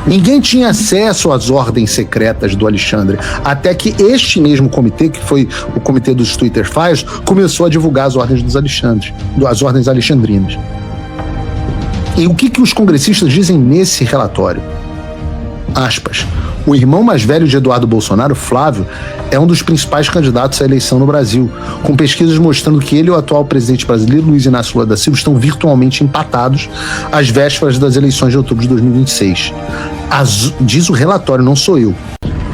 Ninguém tinha acesso às ordens secretas do Alexandre, até que este mesmo comitê, que foi o comitê dos Twitter Files, começou a divulgar as ordens dos Alexandres, as ordens alexandrinas. E o que os congressistas dizem nesse relatório? Aspas. O irmão mais velho de Eduardo Bolsonaro, Flávio, é um dos principais candidatos à eleição no Brasil, com pesquisas mostrando que ele e o atual presidente brasileiro, Luiz Inácio Lula da Silva, estão virtualmente empatados às vésperas das eleições de outubro de 2026. Diz o relatório, não sou eu.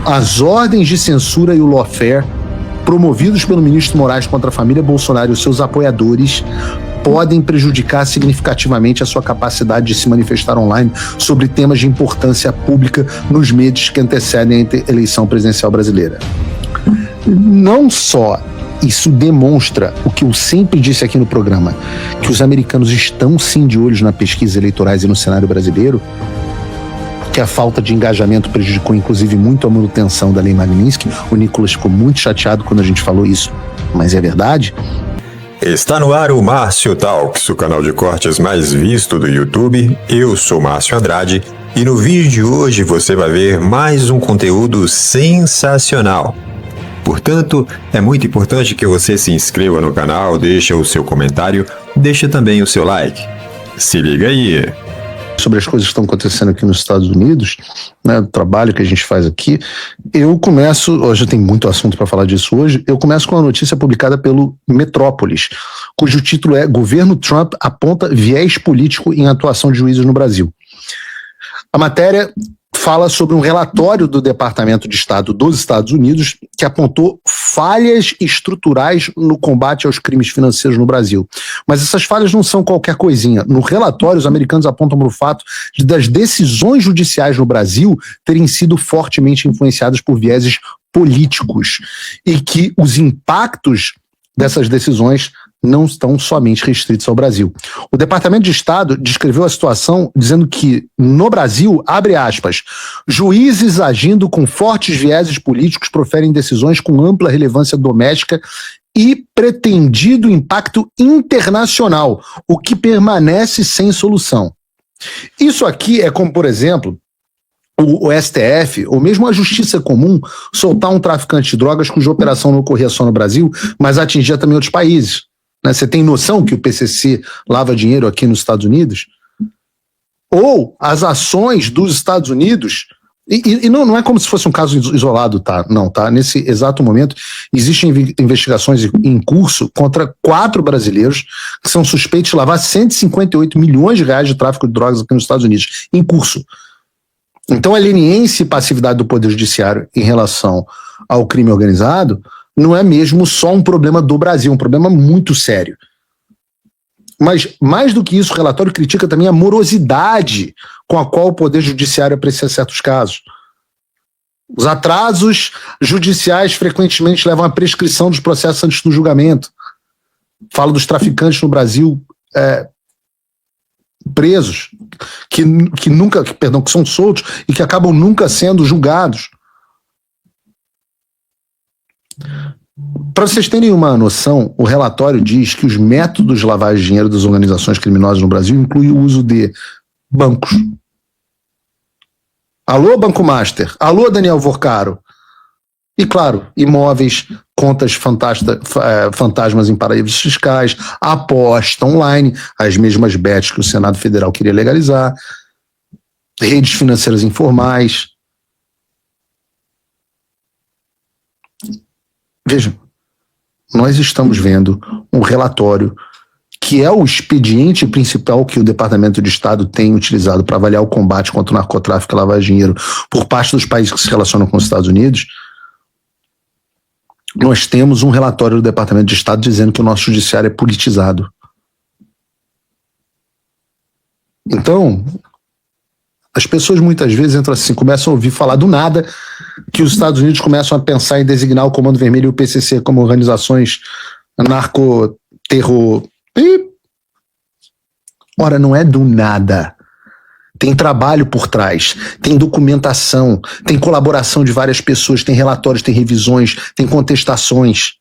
As ordens de censura e o lawfare promovidos pelo ministro Moraes contra a família Bolsonaro e os seus apoiadores podem prejudicar significativamente a sua capacidade de se manifestar online sobre temas de importância pública nos meses que antecedem a eleição presidencial brasileira. Não só isso demonstra o que eu sempre disse aqui no programa, que os americanos estão sim de olhos nas pesquisas eleitorais e no cenário brasileiro, que a falta de engajamento prejudicou inclusive muito a manutenção da Lei Magnitsky. O Nicolas ficou muito chateado quando a gente falou isso, mas é verdade. Está no ar o Márcio Talks, o canal de cortes mais visto do YouTube. Eu sou Márcio Andrade e no vídeo de hoje você vai ver mais um conteúdo sensacional. Portanto, é muito importante que você se inscreva no canal, deixe o seu comentário, deixe também o seu like. Se liga aí! Sobre as coisas que estão acontecendo aqui nos Estados Unidos, né, o trabalho que a gente faz aqui, eu começo, hoje tem muito assunto para falar disso hoje, eu começo com uma notícia publicada pelo Metrópolis, cujo título é Governo Trump aponta viés político em atuação de juízes no Brasil. A matéria fala sobre um relatório do Departamento de Estado dos Estados Unidos que apontou falhas estruturais no combate aos crimes financeiros no Brasil. Mas essas falhas não são qualquer coisinha. No relatório, os americanos apontam para o fato de das decisões judiciais no Brasil terem sido fortemente influenciadas por vieses políticos e que os impactos dessas decisões não estão somente restritos ao Brasil. O Departamento de Estado descreveu a situação dizendo que, no Brasil, abre aspas, juízes agindo com fortes vieses políticos proferem decisões com ampla relevância doméstica e pretendido impacto internacional, o que permanece sem solução. Isso aqui é como, por exemplo, o STF, ou mesmo a Justiça Comum, soltar um traficante de drogas cuja operação não ocorria só no Brasil, mas atingia também outros países. Você tem noção que o PCC lava dinheiro aqui nos Estados Unidos? Ou as ações dos Estados Unidos, e não é como se fosse um caso isolado, tá? Não, tá? Nesse exato momento, existem investigações em curso contra 4 brasileiros que são suspeitos de lavar 158 milhões de reais de tráfico de drogas aqui nos Estados Unidos, em curso. Então a leniência e passividade do Poder Judiciário em relação ao crime organizado não é mesmo só um problema do Brasil, um problema muito sério. Mas, mais do que isso, o relatório critica também a morosidade com a qual o Poder Judiciário aprecia certos casos. Os atrasos judiciais frequentemente levam à prescrição dos processos antes do julgamento. Fala dos traficantes no Brasil presos, que são soltos e que acabam nunca sendo julgados. Para vocês terem uma noção, o relatório diz que os métodos de lavagem de dinheiro das organizações criminosas no Brasil incluem o uso de bancos. Alô, Banco Master. Alô, Daniel Vorcaro. E, claro, imóveis, contas fantasmas em paraísos fiscais, aposta online, as mesmas bets que o Senado Federal queria legalizar, redes financeiras informais. Veja, nós estamos vendo um relatório que é o expediente principal que o Departamento de Estado tem utilizado para avaliar o combate contra o narcotráfico e lavagem de dinheiro por parte dos países que se relacionam com os Estados Unidos. Nós temos um relatório do Departamento de Estado dizendo que o nosso judiciário é politizado. Então, as pessoas muitas vezes entram assim, começam a ouvir falar do nada que os Estados Unidos começam a pensar em designar o Comando Vermelho e o PCC como organizações narcoterror. Ora, não é do nada. Tem trabalho por trás, tem documentação, tem colaboração de várias pessoas, tem relatórios, tem revisões, tem contestações.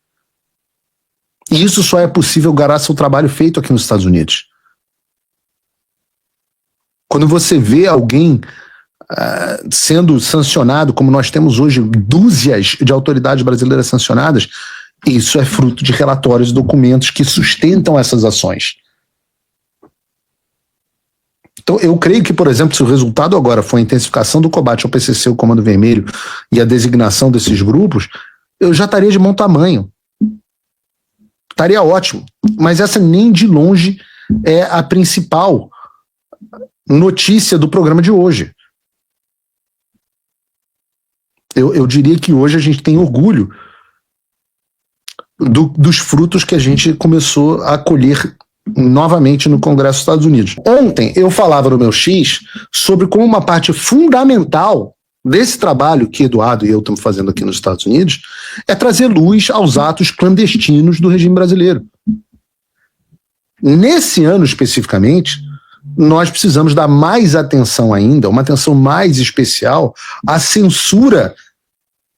E isso só é possível graças ao trabalho feito aqui nos Estados Unidos. Quando você vê alguém sendo sancionado, como nós temos hoje dúzias de autoridades brasileiras sancionadas, isso é fruto de relatórios e documentos que sustentam essas ações. Então, eu creio que, por exemplo, se o resultado agora for a intensificação do combate ao PCC, o Comando Vermelho, e a designação desses grupos, eu já estaria de bom tamanho. Estaria ótimo. Mas essa nem de longe é a principal notícia do programa de hoje. Eu diria que hoje a gente tem orgulho dos frutos que a gente começou a colher novamente no Congresso dos Estados Unidos. Ontem eu falava no meu X sobre como uma parte fundamental desse trabalho que Eduardo e eu estamos fazendo aqui nos Estados Unidos é trazer luz aos atos clandestinos do regime brasileiro. Nesse ano especificamente, nós precisamos dar mais atenção ainda, uma atenção mais especial à censura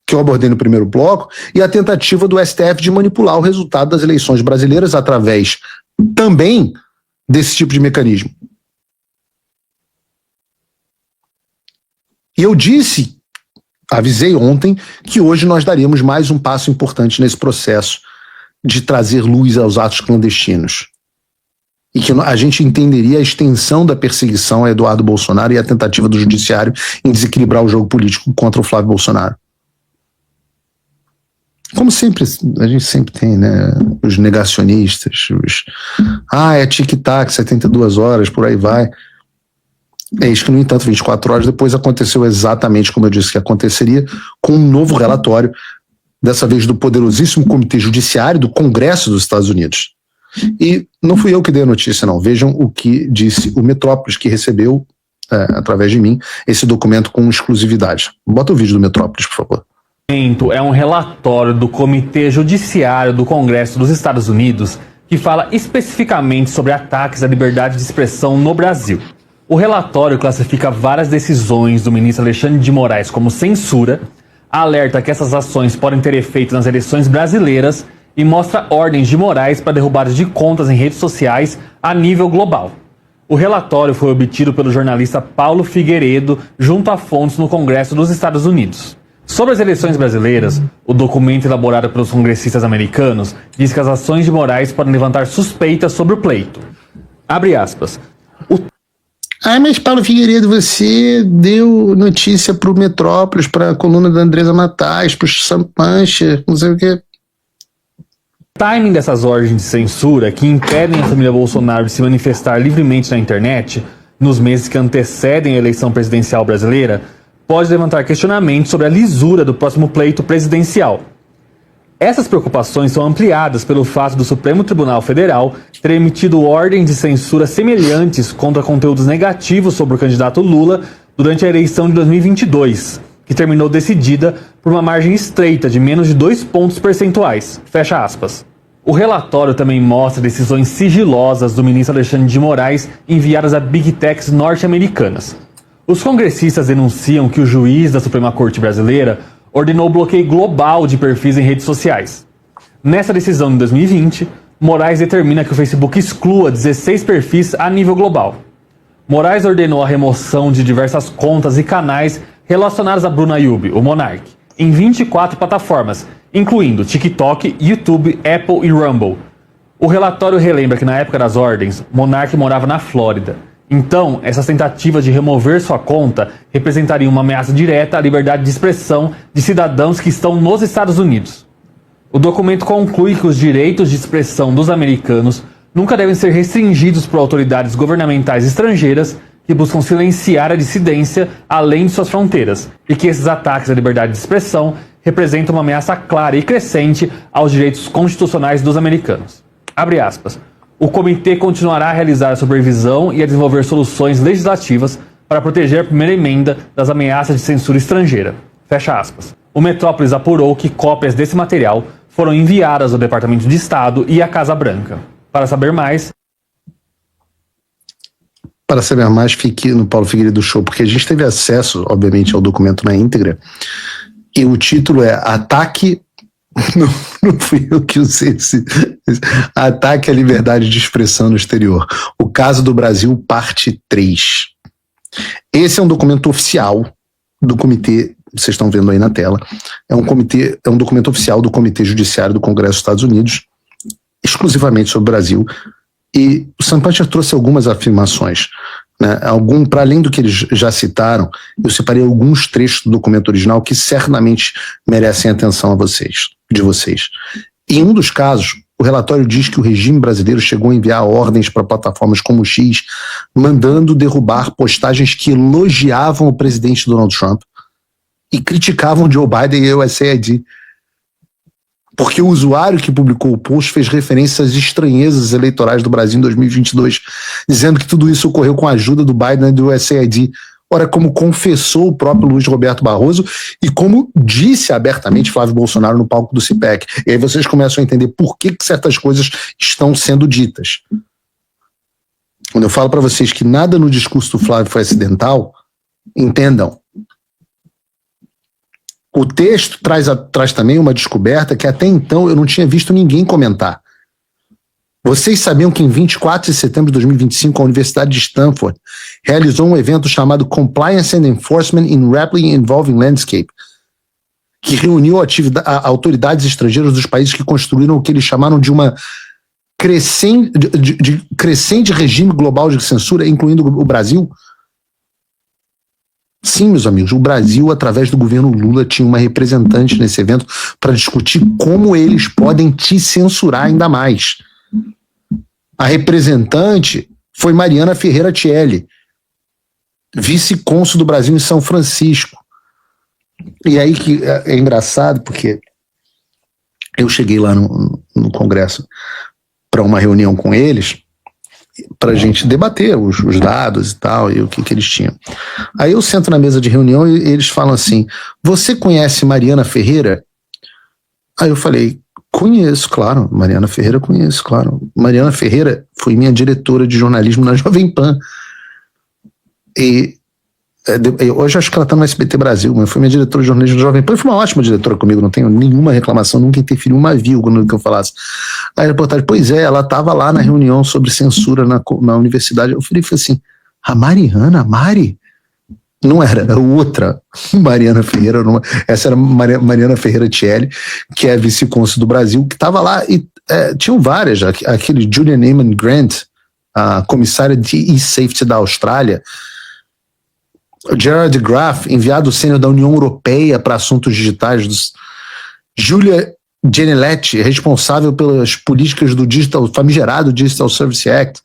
que eu abordei no primeiro bloco e a tentativa do STF de manipular o resultado das eleições brasileiras através também desse tipo de mecanismo. E eu avisei ontem, que hoje nós daríamos mais um passo importante nesse processo de trazer luz aos atos clandestinos. E que a gente entenderia a extensão da perseguição a Eduardo Bolsonaro e a tentativa do judiciário em desequilibrar o jogo político contra o Flávio Bolsonaro. Como sempre, a gente sempre tem, né, os negacionistas, é tic-tac, 72 horas, por aí vai. É isso que, no entanto, 24 horas depois aconteceu exatamente como eu disse que aconteceria, com um novo relatório, dessa vez do poderosíssimo Comitê Judiciário do Congresso dos Estados Unidos. E não fui eu que dei a notícia, não. Vejam o que disse o Metrópolis, que recebeu, através de mim, esse documento com exclusividade. Bota o vídeo do Metrópolis, por favor. É um relatório do Comitê Judiciário do Congresso dos Estados Unidos que fala especificamente sobre ataques à liberdade de expressão no Brasil. O relatório classifica várias decisões do ministro Alexandre de Moraes como censura, alerta que essas ações podem ter efeito nas eleições brasileiras e mostra ordens de Moraes para derrubada de contas em redes sociais a nível global. O relatório foi obtido pelo jornalista Paulo Figueiredo junto a fontes no Congresso dos Estados Unidos. Sobre as eleições brasileiras, o documento elaborado pelos congressistas americanos diz que as ações de Moraes podem levantar suspeitas sobre o pleito. Abre aspas. Mas Paulo Figueiredo, você deu notícia para o Metrópolis, para a coluna da Andresa Matais, para o Sam Pancher, não sei o quê. O timing dessas ordens de censura que impedem a família Bolsonaro de se manifestar livremente na internet nos meses que antecedem a eleição presidencial brasileira pode levantar questionamentos sobre a lisura do próximo pleito presidencial. Essas preocupações são ampliadas pelo fato do Supremo Tribunal Federal ter emitido ordens de censura semelhantes contra conteúdos negativos sobre o candidato Lula durante a eleição de 2022, que terminou decidida por uma margem estreita de menos de 2 pontos percentuais. Fecha aspas. O relatório também mostra decisões sigilosas do ministro Alexandre de Moraes enviadas a Big Techs norte-americanas. Os congressistas denunciam que o juiz da Suprema Corte Brasileira ordenou o bloqueio global de perfis em redes sociais. Nessa decisão de 2020, Moraes determina que o Facebook exclua 16 perfis a nível global. Moraes ordenou a remoção de diversas contas e canais relacionados a Bruna Yubi, o Monark, em 24 plataformas, incluindo TikTok, YouTube, Apple e Rumble. O relatório relembra que na época das ordens, Monark morava na Flórida. Então, essas tentativas de remover sua conta representariam uma ameaça direta à liberdade de expressão de cidadãos que estão nos Estados Unidos. O documento conclui que os direitos de expressão dos americanos nunca devem ser restringidos por autoridades governamentais estrangeiras que buscam silenciar a dissidência além de suas fronteiras, e que esses ataques à liberdade de expressão representam uma ameaça clara e crescente aos direitos constitucionais dos americanos. Abre aspas. O comitê continuará a realizar a supervisão e a desenvolver soluções legislativas para proteger a primeira emenda das ameaças de censura estrangeira. Fecha aspas. O Metrópolis apurou que cópias desse material foram enviadas ao Departamento de Estado e à Casa Branca. Para saber mais, fique no Paulo Figueiredo Show, porque a gente teve acesso, obviamente, ao documento na íntegra, e o título é Ataque... Não fui eu que usei esse ataque à liberdade de expressão no exterior. O caso do Brasil, parte 3. Esse é um documento oficial do comitê, vocês estão vendo aí na tela, é um documento oficial do Comitê Judiciário do Congresso dos Estados Unidos, exclusivamente sobre o Brasil, e o Sam Puncher trouxe algumas afirmações, né, para além do que eles já citaram, eu separei alguns trechos do documento original que certamente merecem atenção de vocês. Em um dos casos, o relatório diz que o regime brasileiro chegou a enviar ordens para plataformas como o X, mandando derrubar postagens que elogiavam o presidente Donald Trump e criticavam Joe Biden e o USAID. Porque o usuário que publicou o post fez referência às estranhezas eleitorais do Brasil em 2022, dizendo que tudo isso ocorreu com a ajuda do Biden e do USAID. Ora, como confessou o próprio Luiz Roberto Barroso e como disse abertamente Flávio Bolsonaro no palco do CIPEC. E aí vocês começam a entender por que certas coisas estão sendo ditas. Quando eu falo para vocês que nada no discurso do Flávio foi acidental, entendam. O texto traz também uma descoberta que até então eu não tinha visto ninguém comentar. Vocês sabiam que em 24 de setembro de 2025 a Universidade de Stanford realizou um evento chamado Compliance and Enforcement in Rapidly Evolving Landscape, que reuniu autoridades estrangeiras dos países que construíram o que eles chamaram de uma crescente regime global de censura, incluindo o Brasil? Sim, meus amigos, o Brasil, através do governo Lula, tinha uma representante nesse evento para discutir como eles podem te censurar ainda mais. A representante foi Mariana Ferreira Tielli, vice-cônsul do Brasil em São Francisco. E aí que é engraçado, porque eu cheguei lá no Congresso para uma reunião com eles, para a gente debater os dados e tal, e o que eles tinham. Aí eu sento na mesa de reunião e eles falam assim: você conhece Mariana Ferreira? Aí eu falei: conheço, claro. Mariana Ferreira conheço, claro. Mariana Ferreira foi minha diretora de jornalismo na Jovem Pan. E hoje acho que ela está no SBT Brasil, mas foi minha diretora de jornalismo da Jovem Pan. Foi uma ótima diretora comigo, não tenho nenhuma reclamação, nunca interferiu uma vírgula no que eu falasse. Aí a reportagem: pois é, ela estava lá na reunião sobre censura na universidade. Eu falei assim: a Mari? Não era outra Mariana Ferreira, essa era Mariana Ferreira Tielli, que é vice-cônsul do Brasil, que estava lá, e tinham várias, aquele Julian Neyman Grant, a comissária de e-safety da Austrália, Gerard Graff, enviado sênior da União Europeia para assuntos digitais, Julia Geniletti, responsável pelas políticas do famigerado Digital Service Act,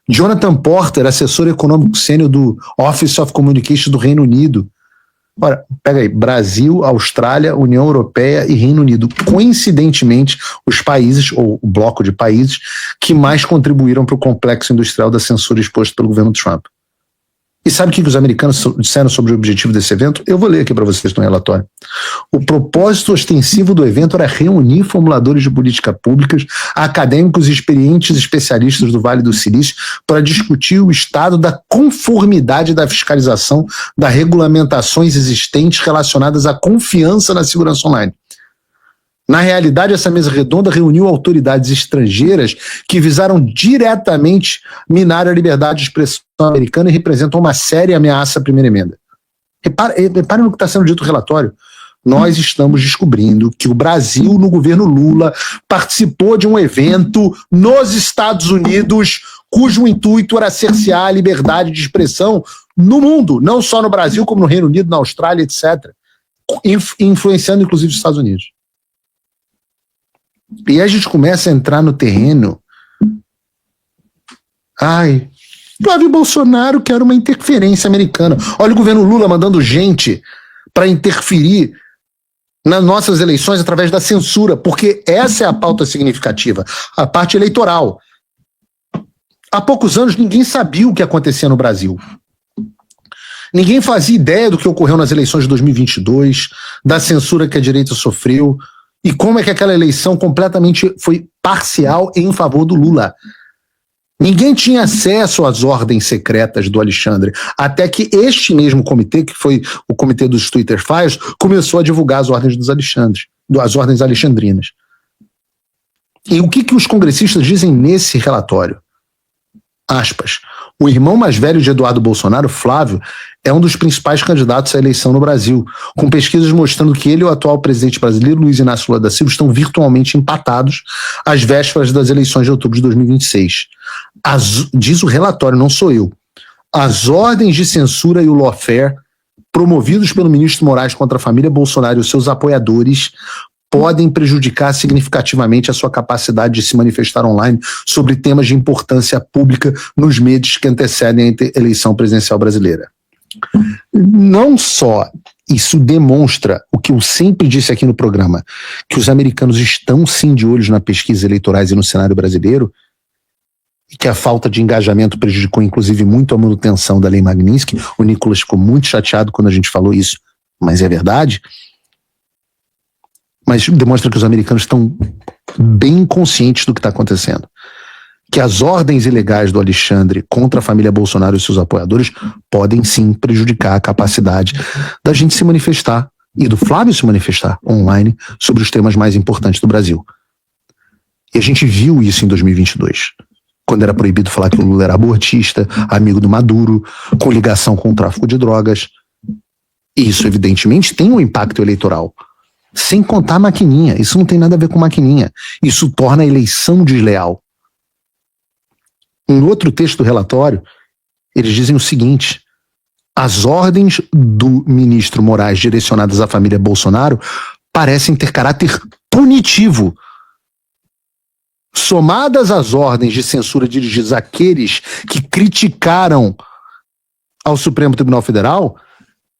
Jonathan Porter, assessor econômico sênior do Office of Communication do Reino Unido. Ora, pega aí: Brasil, Austrália, União Europeia e Reino Unido. Coincidentemente, os países, ou o bloco de países, que mais contribuíram para o complexo industrial da censura exposto pelo governo Trump. E sabe o que os americanos disseram sobre o objetivo desse evento? Eu vou ler aqui para vocês no relatório. O propósito ostensivo do evento era reunir formuladores de políticas públicas, acadêmicos e experientes especialistas do Vale do Silício para discutir o estado da conformidade da fiscalização das regulamentações existentes relacionadas à confiança na segurança online. Na realidade, essa mesa redonda reuniu autoridades estrangeiras que visaram diretamente minar a liberdade de expressão americana e representam uma séria ameaça à primeira emenda. Reparem no que está sendo dito no relatório. Nós estamos descobrindo que o Brasil, no governo Lula, participou de um evento nos Estados Unidos cujo intuito era cercear a liberdade de expressão no mundo, não só no Brasil, como no Reino Unido, na Austrália, etc., influenciando inclusive os Estados Unidos. E a gente começa a entrar no terreno. Flávio Bolsonaro quer uma interferência americana. Olha o governo Lula mandando gente para interferir nas nossas eleições através da censura, porque essa é a pauta significativa, a parte eleitoral. Há poucos anos ninguém sabia o que acontecia no Brasil. Ninguém fazia ideia do que ocorreu nas eleições de 2022, da censura que a direita sofreu, e como é que aquela eleição completamente foi parcial em favor do Lula. Ninguém tinha acesso às ordens secretas do Alexandre, até que este mesmo comitê, que foi o comitê dos Twitter Files, começou a divulgar as ordens dos Alexandres, as ordens alexandrinas. E o que os congressistas dizem nesse relatório? Aspas. O irmão mais velho de Eduardo Bolsonaro, Flávio, é um dos principais candidatos à eleição no Brasil, com pesquisas mostrando que ele e o atual presidente brasileiro, Luiz Inácio Lula da Silva, estão virtualmente empatados às vésperas das eleições de outubro de 2026. Diz o relatório, não sou eu. As ordens de censura e o lawfare promovidos pelo ministro Moraes contra a família Bolsonaro e os seus apoiadores podem prejudicar significativamente a sua capacidade de se manifestar online sobre temas de importância pública nos meses que antecedem a eleição presidencial brasileira. Não só isso demonstra o que eu sempre disse aqui no programa, que os americanos estão sim de olhos nas pesquisas eleitorais e no cenário brasileiro, e que a falta de engajamento prejudicou inclusive muito a manutenção da Lei Magnitsky. O Nicolas ficou muito chateado quando a gente falou isso, mas é verdade. Mas demonstra que os americanos estão bem conscientes do que está acontecendo. Que as ordens ilegais do Alexandre contra a família Bolsonaro e seus apoiadores podem sim prejudicar a capacidade da gente se manifestar e do Flávio se manifestar online sobre os temas mais importantes do Brasil. E a gente viu isso em 2022, quando era proibido falar que o Lula era abortista, amigo do Maduro, com ligação com o tráfico de drogas. E isso, evidentemente, tem um impacto eleitoral. Sem contar a maquininha. Isso não tem nada a ver com maquininha. Isso torna a eleição desleal. Em outro texto do relatório, eles dizem o seguinte: as ordens do ministro Moraes direcionadas à família Bolsonaro parecem ter caráter punitivo. Somadas às ordens de censura dirigidas àqueles que criticaram ao Supremo Tribunal Federal,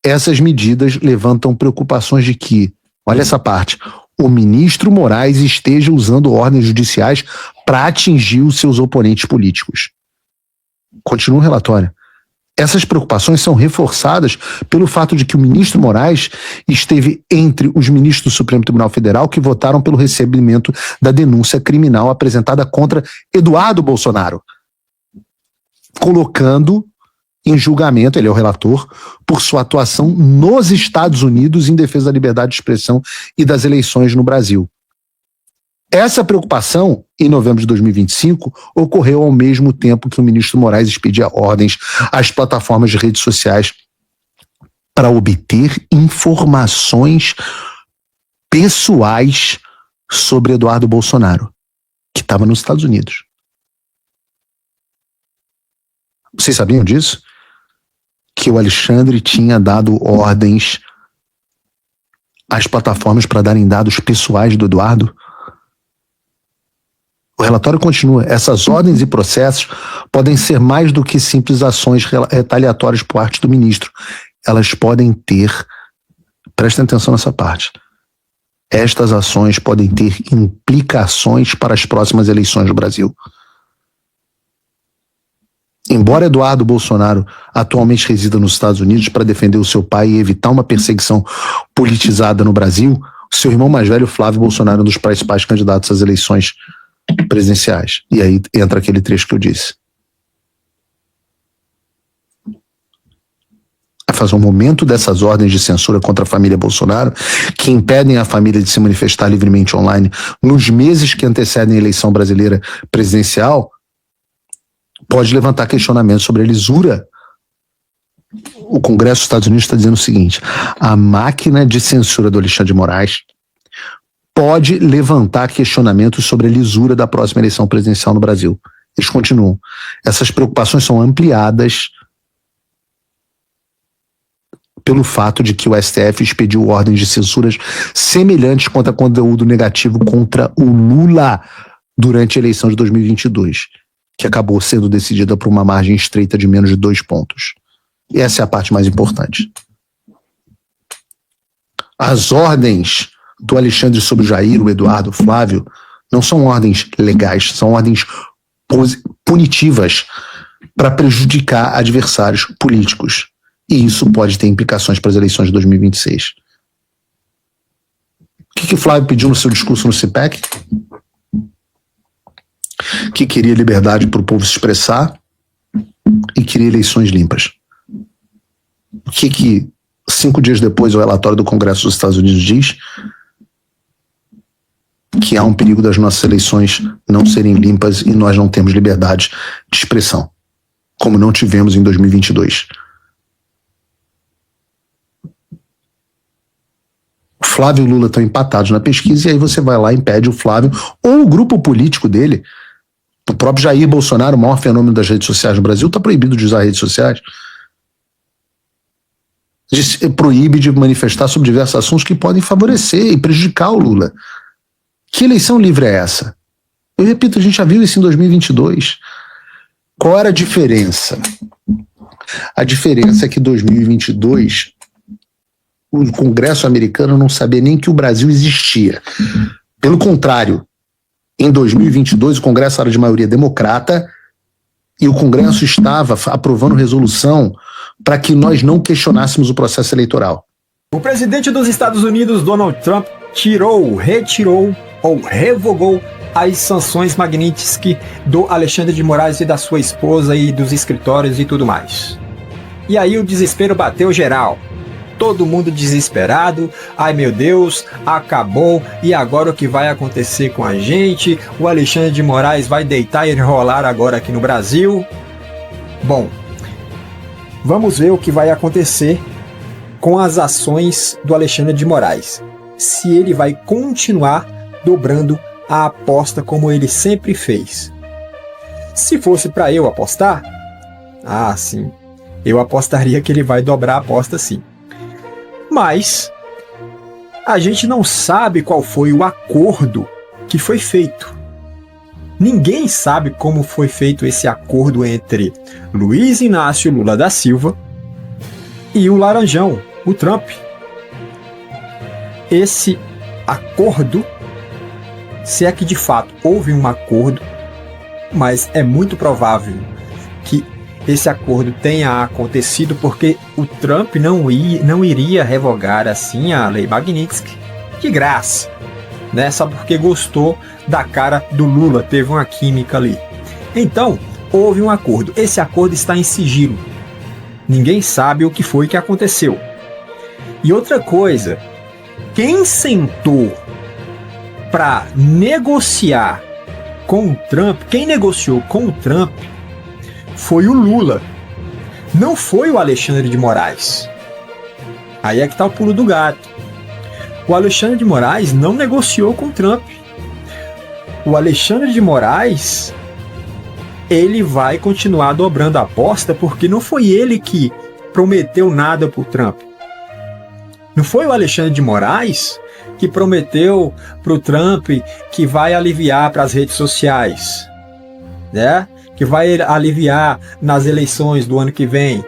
essas medidas levantam preocupações de que, olha essa parte, o ministro Moraes esteja usando ordens judiciais para atingir os seus oponentes políticos. Continua o relatório. Essas preocupações são reforçadas pelo fato de que o ministro Moraes esteve entre os ministros do Supremo Tribunal Federal que votaram pelo recebimento da denúncia criminal apresentada contra Eduardo Bolsonaro, colocando em julgamento, ele é o relator, por sua atuação nos Estados Unidos em defesa da liberdade de expressão e das eleições no Brasil. Essa preocupação, em novembro de 2025, ocorreu ao mesmo tempo que o ministro Moraes expedia ordens às plataformas de redes sociais para obter informações pessoais sobre Eduardo Bolsonaro, que estava nos Estados Unidos. Vocês sabiam disso? Que o Alexandre tinha dado ordens às plataformas para darem dados pessoais do Eduardo? O relatório continua. Essas ordens e processos podem ser mais do que simples ações retaliatórias por parte do ministro. Elas podem ter, prestem atenção nessa parte, estas ações podem ter implicações para as próximas eleições do Brasil. Embora Eduardo Bolsonaro atualmente resida nos Estados Unidos para defender o seu pai e evitar uma perseguição politizada no Brasil, seu irmão mais velho, Flávio Bolsonaro, é um dos principais candidatos às eleições presidenciais. E aí entra aquele trecho que eu disse. Faz um momento dessas ordens de censura contra a família Bolsonaro, que impedem a família de se manifestar livremente online nos meses que antecedem a eleição brasileira presidencial, pode levantar questionamentos sobre a lisura. O Congresso dos Estados Unidos está dizendo o seguinte: a máquina de censura do Alexandre de Moraes pode levantar questionamentos sobre a lisura da próxima eleição presidencial no Brasil. Eles continuam. Essas preocupações são ampliadas pelo fato de que o STF expediu ordens de censuras semelhantes contra conteúdo negativo contra o Lula durante a eleição de 2022, que acabou sendo decidida por uma margem estreita de menos de 2 pontos. E essa é a parte mais importante. As ordens do Alexandre sobre o Jair, o Eduardo, o Flávio, não são ordens legais, são ordens punitivas para prejudicar adversários políticos. E isso pode ter implicações para as eleições de 2026. O que o Flávio pediu no seu discurso no CPEC? Que queria liberdade para o povo se expressar e queria eleições limpas. O que 5 dias depois o relatório do Congresso dos Estados Unidos diz? Que há um perigo das nossas eleições não serem limpas e nós não temos liberdade de expressão. como não tivemos em 2022. Flávio e Lula estão empatados na pesquisa, e aí você vai lá e impede o Flávio, ou o grupo político dele, o próprio Jair Bolsonaro, o maior fenômeno das redes sociais no Brasil, está proibido de usar redes sociais. Proíbe de manifestar sobre diversos assuntos que podem favorecer e prejudicar o Lula. Que eleição livre é essa? Eu repito, a gente já viu isso em 2022. Qual era a diferença? A diferença é que em 2022 o Congresso americano não sabia nem que o Brasil existia. Pelo contrário, em 2022 o Congresso era de maioria democrata e o Congresso estava aprovando resolução para que nós não questionássemos o processo eleitoral. O presidente dos Estados Unidos, Donald Trump, retirou ou revogou as sanções Magnitsky do Alexandre de Moraes e da sua esposa e dos escritórios e tudo mais. E aí o desespero bateu geral. Todo mundo desesperado. Ai meu Deus, acabou. E agora o que vai acontecer com a gente? O Alexandre de Moraes vai deitar e rolar agora aqui no Brasil? Bom, vamos ver o que vai acontecer com as ações do Alexandre de Moraes. Se ele vai continuar dobrando a aposta como ele sempre fez. Se fosse para eu apostar, sim, eu apostaria que ele vai dobrar a aposta sim. Mas a gente não sabe qual foi o acordo que foi feito. Ninguém sabe como foi feito esse acordo entre Luiz Inácio Lula da Silva e o Laranjão, o Trump. Esse acordo, se é que de fato houve um acordo, mas é muito provável que esse acordo tenha acontecido porque o Trump não iria revogar assim a lei Magnitsky de graça, né? Só porque gostou da cara do Lula, teve uma química ali. Então, houve um acordo. Esse acordo está em sigilo. Ninguém sabe o que foi que aconteceu. E outra coisa, quem sentou para negociar com o Trump, quem negociou com o Trump foi o Lula, não foi o Alexandre de Moraes. Aí é que está o pulo do gato. O Alexandre de Moraes não negociou com o Trump. O Alexandre de Moraes, ele vai continuar dobrando a aposta porque não foi ele que prometeu nada para o Trump. Não foi o Alexandre de Moraes que prometeu para o Trump que vai aliviar para as redes sociais, né? Que vai aliviar nas eleições do ano que vem.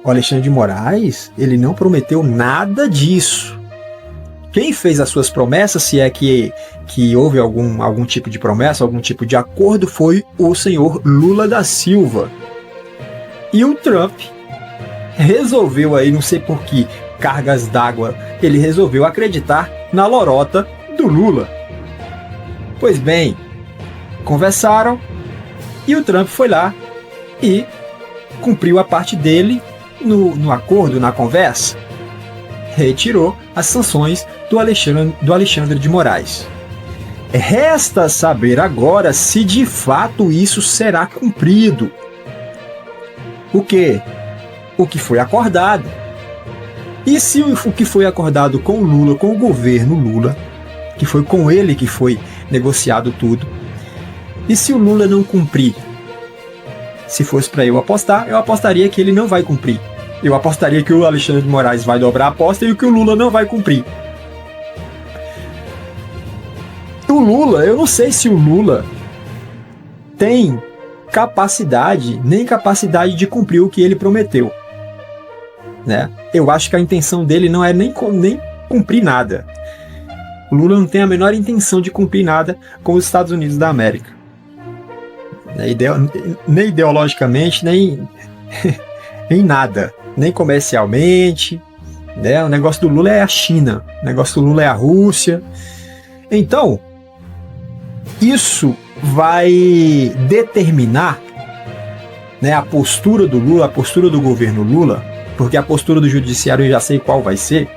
O Alexandre de Moraes, ele não prometeu nada disso. Quem fez as suas promessas, se é que houve algum tipo de promessa, algum tipo de acordo, foi o senhor Lula da Silva. E o Trump resolveu aí, não sei por que cargas d'água, ele resolveu acreditar na lorota do Lula. Pois bem, conversaram e o Trump foi lá e cumpriu a parte dele no acordo, na conversa. Retirou as sanções do Alexandre de Moraes. Resta saber agora se de fato isso será cumprido. O quê? O que foi acordado. E se o que foi acordado com o Lula, com o governo Lula, que foi com ele que foi negociado tudo, e se o Lula não cumprir? Se fosse para eu apostar, eu apostaria que ele não vai cumprir. Eu apostaria que o Alexandre de Moraes vai dobrar a aposta e que o Lula não vai cumprir. O Lula, eu não sei se o Lula tem capacidade de cumprir o que ele prometeu, né? Eu acho que a intenção dele não é nem cumprir nada. O Lula não tem a menor intenção de cumprir nada com os Estados Unidos da América. Nem ideologicamente, nem em nada. Nem comercialmente, né? O negócio do Lula é a China, o negócio do Lula é a Rússia. Então, isso vai determinar, né, a postura do Lula, a postura do governo Lula, porque a postura do judiciário eu já sei qual vai ser.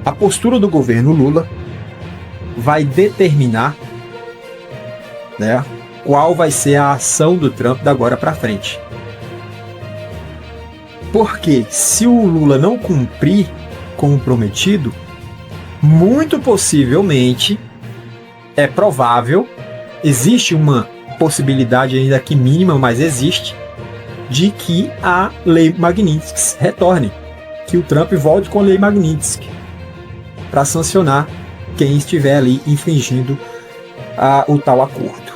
A postura do governo Lula vai determinar, né, qual vai ser a ação do Trump da agora para frente. Porque se o Lula não cumprir com o prometido, muito possivelmente é provável, existe uma possibilidade ainda que mínima, mas existe, de que a lei Magnitsky retorne, que o Trump volte com a lei Magnitsky para sancionar quem estiver ali infringindo o tal acordo.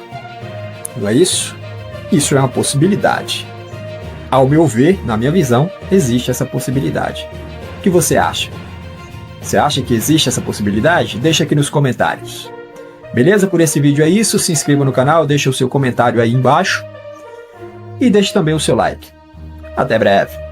Não é isso? Isso é uma possibilidade. Ao meu ver, na minha visão, existe essa possibilidade. O que você acha? Você acha que existe essa possibilidade? Deixa aqui nos comentários. Beleza? Por esse vídeo é isso. Se inscreva no canal, deixa o seu comentário aí embaixo e deixe também o seu like. Até breve.